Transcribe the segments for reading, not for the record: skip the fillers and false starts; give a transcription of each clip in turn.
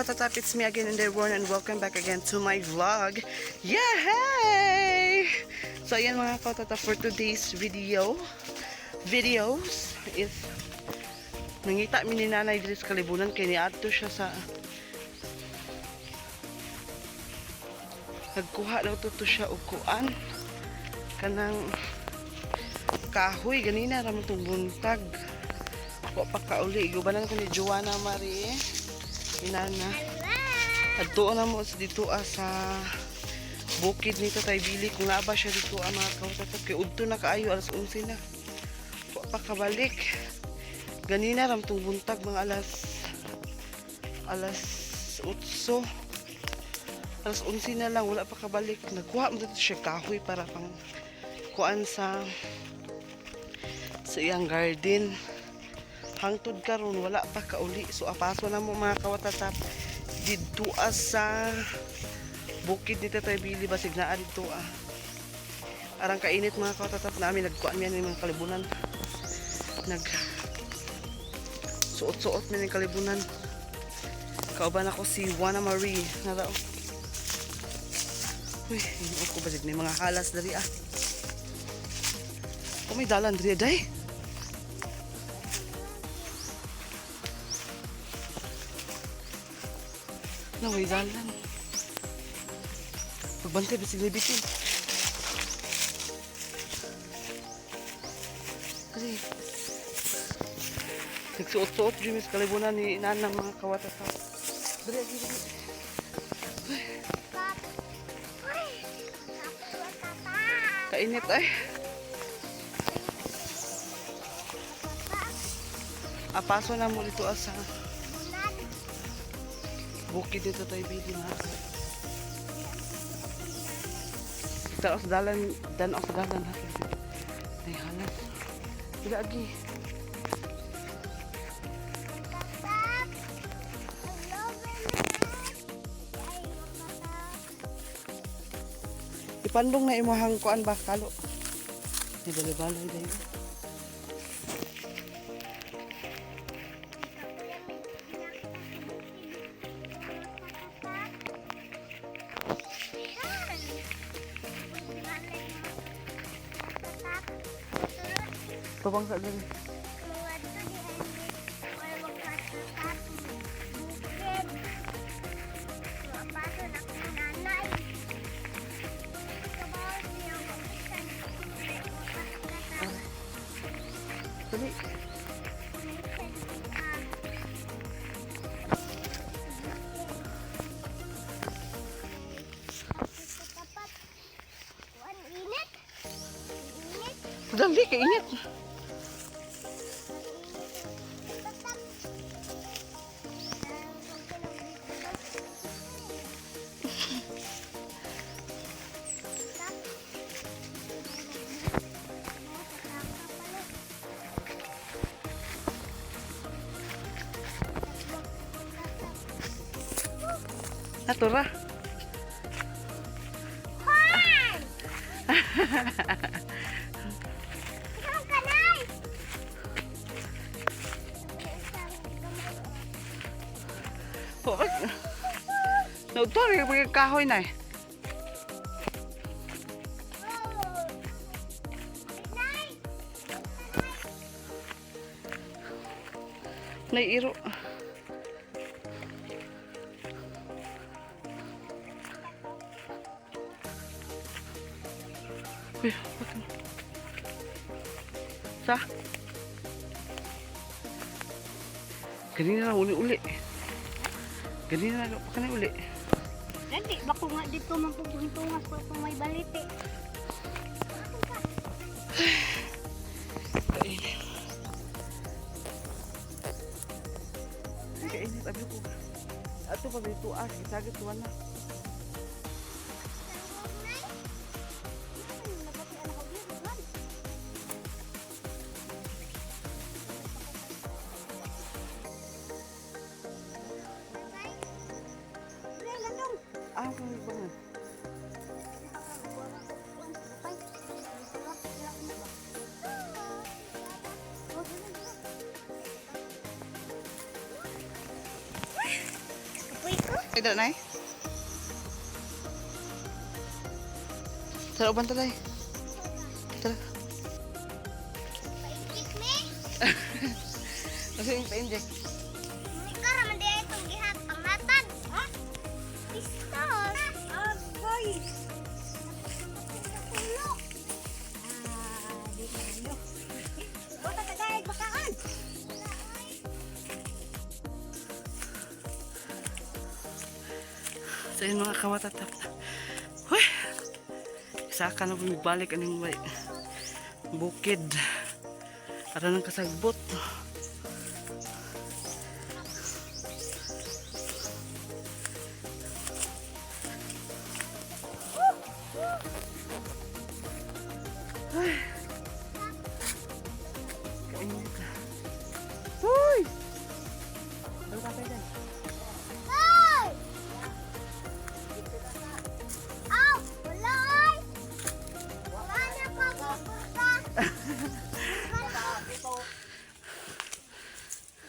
kapatatap, it's me again in the world and welcome back again to my vlog. Yay! So ayan mga kapatatap, for today's videos is nangita mi ni nanay dito sa kalibunan kay niadto siya sa nagkuha daw to siya og kuan kanang kahoy ganina ramon tong buntag. Wa pa kauli gubanan ko ni Joanna Marie inana adto na mo dito sa bukid nito tay bili kung naa ba siya dito mga kawatatap kay udto na kaayo alas 11 na wa pa kabalik ganina ram tong buntag mga alas 8 alas 11 na lang wala pa kabalik nagkuha mo dito siya kahoy para pang kuan sa iyang garden. Hangtod karon wala pa kauli so apaso na mo mga kawatatap didto sa bukid nito tay bili basig naa dito arang kainit mga kawatatap namin nagkuan mi ng mga kalibunan suot-suot mi ng kalibunan kauban ako si Juana Marie na daw uy hindi ko basig ni mga halas dari kung may dalan dari day. Naway dalan. Pagbantay ba sila bitin? Kasi nagsuot-suot dyan sa kalibunan ni inaan ng mga kawatatap. Dali. Kainit ay. Apaso na mo dito sa bukid dito tayo bili mga dan ako sa dalan ay halas hindi lagi ipandong na imuhang kuan ba kalo di balay-balay dayo. Tubang sa dali. Dali. Dali, kainit. Atura. Nautor yung kahoy na eh. Naiiro. Sa? Ganina na uli-uli. Ganina na pa ka na uli. Nanti, bako nga dito magpupuntungas ko kung may balite. Kainit. Kainit, sabi ko. Ato pa dito isagit tuwan na. Kung bangan. Kapoy Ay, dala, nay. Tara, uban talay. Tara. Paikit me. Kasi yung pa-inject. Ikaw raman di ay itong gihat panglatad. Ha? Pistos. Agoy. Napulo. Di na. Bota kagayag bakaan. So yun mga kawatatap. Huy! Isa ka na bumibalik anong bukid. Para nang kasagbot. Ay! Kainit ka. Huy! Ano ka tayo dyan? Hoy! Aw! Wala ay! Wala na pa pupunta.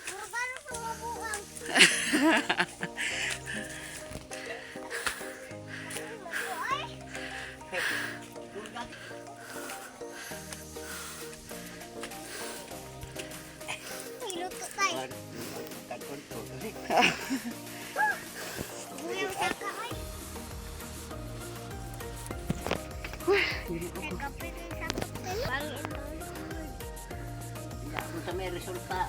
Puro sa mabuang. Ay! Iluto tayo. Buyang saka ay. Nagkapit ang sakot nila. Parang Kung sa may resulta,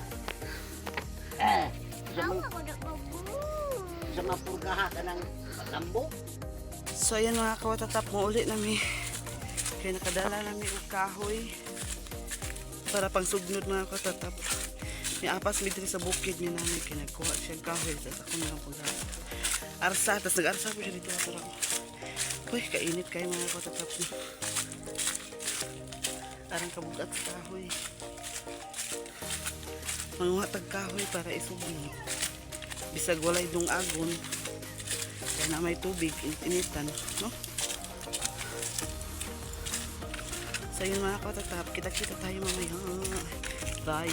Awa ko na babu. sa mapurgaha ka ng lambo, So ayan mga kawatatap, mo ulit nami. Kaya nakadala nami og kahoy para pang sugnod mga kawatatap. May apas midri sa bukid ni namin kaya nagkuha siya og kahoy sa ako na lang pag arsa. Tapos nag-arsa po siya dito para uy, kainit kayo mga kawatatap. Arang kabugat sa kahoy. Manguha tag kahoy para isugnod. Bisag walay dong agon. Kaya na may tubig, init-initan, no? So yun mga kawatatap, kita-kita tayo mamaya. Bye!